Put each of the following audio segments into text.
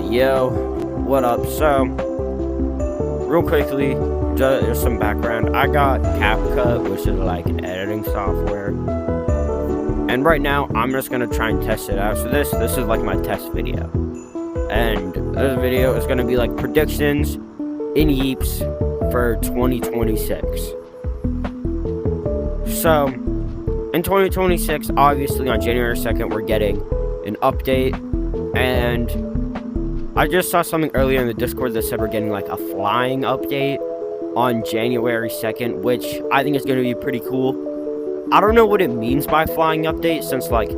Yo, what up? So, real quickly, just some background. I got CapCut, which is like an editing software, and right now I'm just gonna try and test it out. So this is like my test video, and this video is gonna be like predictions in Yeeps for 2026. So, in 2026, obviously on January 2nd, we're getting an update, and I just saw something earlier in the Discord that said we're getting like a flying update on January 2nd, which I think is going to be pretty cool. I don't know what it means by flying update, since like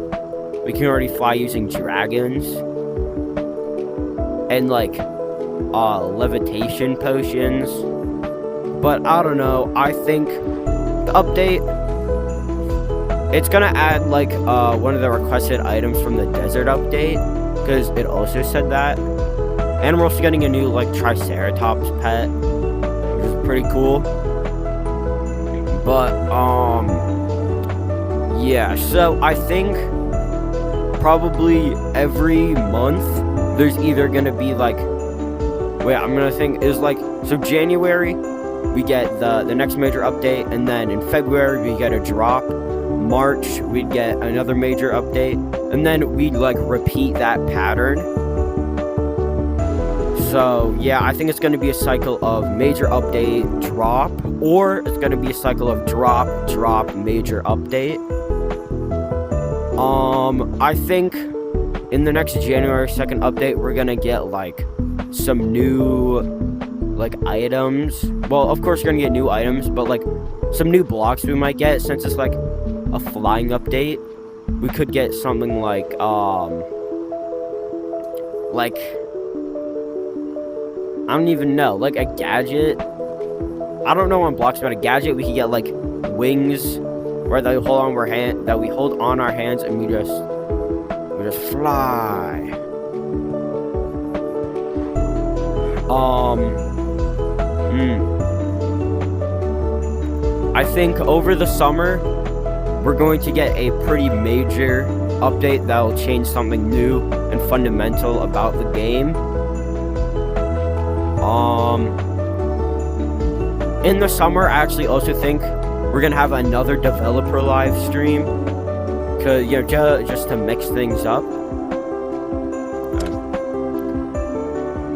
we can already fly using dragons and like levitation potions, but I don't know. I think the update, it's gonna add like one of the requested items from the desert update, because it also said that. And we're also getting a new like Triceratops pet, which is pretty cool. But yeah, so I think probably every month there's either gonna be like, so January we get the next major update, and then in February we get a drop. March we'd get another major update, and then we'd like repeat that pattern. So yeah, I think it's going to be a cycle of major update, drop, or it's going to be a cycle of drop, major update. I think in the next January 2nd update we're going to get like some new like items. Well, of course we're going to get new items, but like some new blocks we might get, since it's like a flying update. We could get something like I don't even know, like a gadget. I don't know on blocks, but a gadget we could get like wings, where they hold on our hands and we just fly. I think over the summer we're going to get a pretty major update that will change something new and fundamental about the game. In the summer, I actually also think we're gonna have another developer live stream, cause just to mix things up.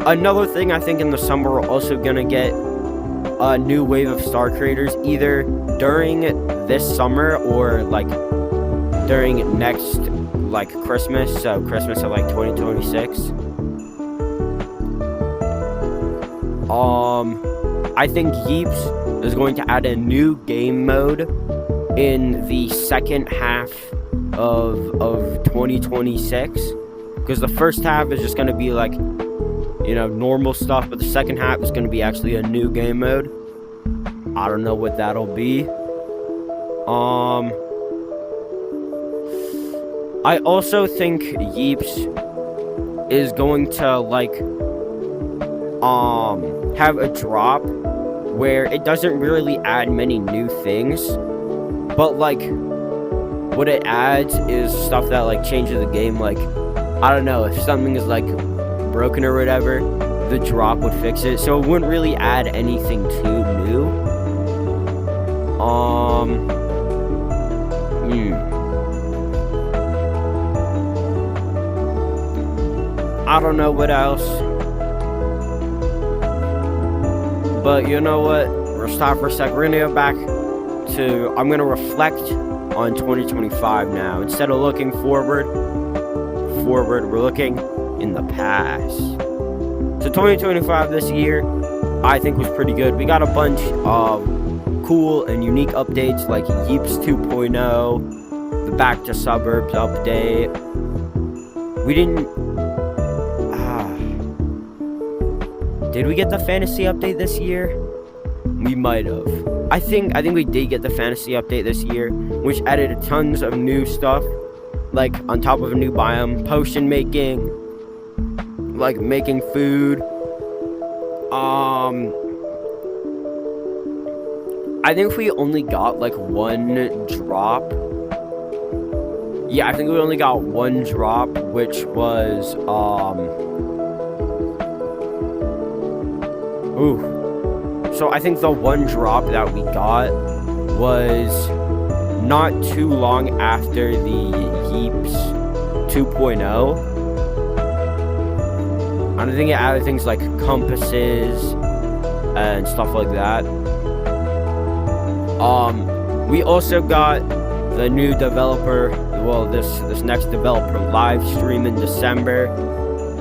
Another thing, I think in the summer we're also gonna get a new wave of star creators, either during this summer or like during next like Christmas, so Christmas of like 2026. I think Yeeps is going to add a new game mode in the second half of 2026, because the first half is just going to be like, normal stuff, but the second half is going to be actually a new game mode. I don't know what that'll be. I also think Yeeps is going to like have a drop where it doesn't really add many new things, but like what it adds is stuff that like changes the game. Like, I don't know, if something is like broken or whatever, the drop would fix it, so it wouldn't really add anything too new. I don't know what else. But you know what? We'll stop for a sec. We're gonna go back to, I'm gonna reflect on 2025 now. Instead of looking forward, we're looking in the past. So 2025 this year, I think was pretty good. We got a bunch of cool and unique updates like Yeeps 2.0, the Back to Suburbs update. Did we get the fantasy update this year? We might have. I think we did get the fantasy update this year, which added tons of new stuff, like on top of a new biome, potion making, like making food. I think we only got like one drop. Yeah, I think we only got one drop, which was Ooh. So I think the one drop that we got was not too long after the Yeeps 2.0. I think it added things like compasses and stuff like that. We also got the new developer, well, this next developer live stream in December.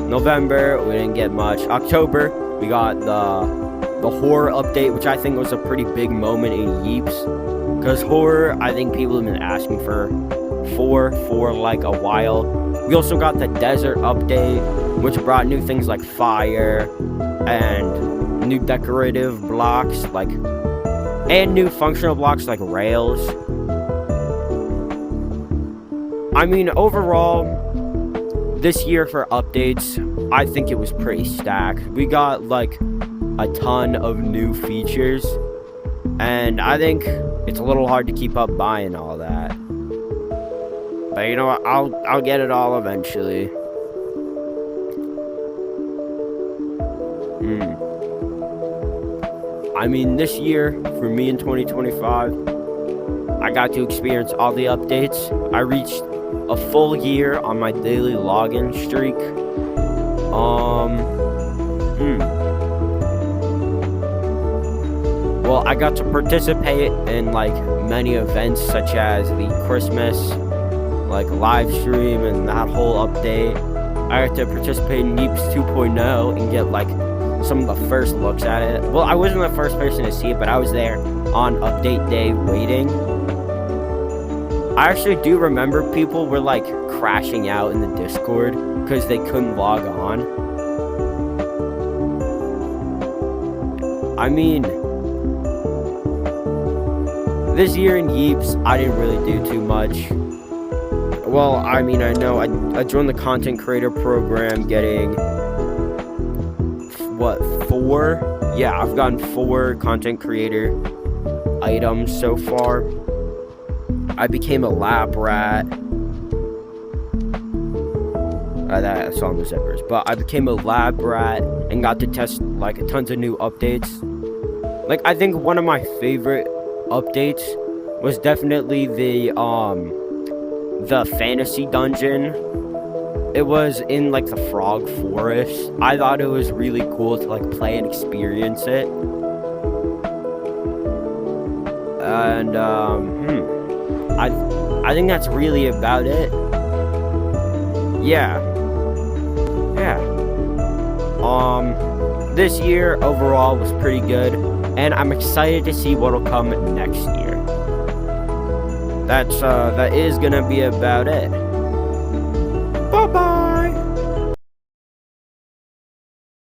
November, we didn't get much. October, we got the horror update, which I think was a pretty big moment in Yeeps. Because horror, I think people have been asking for like a while. We also got the desert update, which brought new things like fire and new decorative blocks, and new functional blocks like rails. I mean, overall, this year for updates, I think it was pretty stacked. We got a ton of new features, and I think it's a little hard to keep up buying all that. But you know what? I'll get it all eventually. I mean, this year, for me in 2025, I got to experience all the updates. I reached a full year on my daily login streak. Well, I got to participate in many events such as the Christmas live stream and that whole update. I got to participate in Yeeps 2.0 and get some of the first looks at it. Well, I wasn't the first person to see it, but I was there on update day waiting. I actually do remember people were crashing out in the Discord because they couldn't log on. I mean, this year in Yeeps, I didn't really do too much. Well, I mean, I know I joined the content creator program getting, 4? Yeah, I've gotten 4 content creator items so far. I became a lab rat. That's on the zippers. But I became a lab rat and got to test tons of new updates. I think one of my favorite updates was definitely the fantasy dungeon. It was in the frog forest. I thought it was really cool to play and experience it. And I think that's really about it. Yeah. This year overall was pretty good, and I'm excited to see what'll come next year. That is gonna be about it.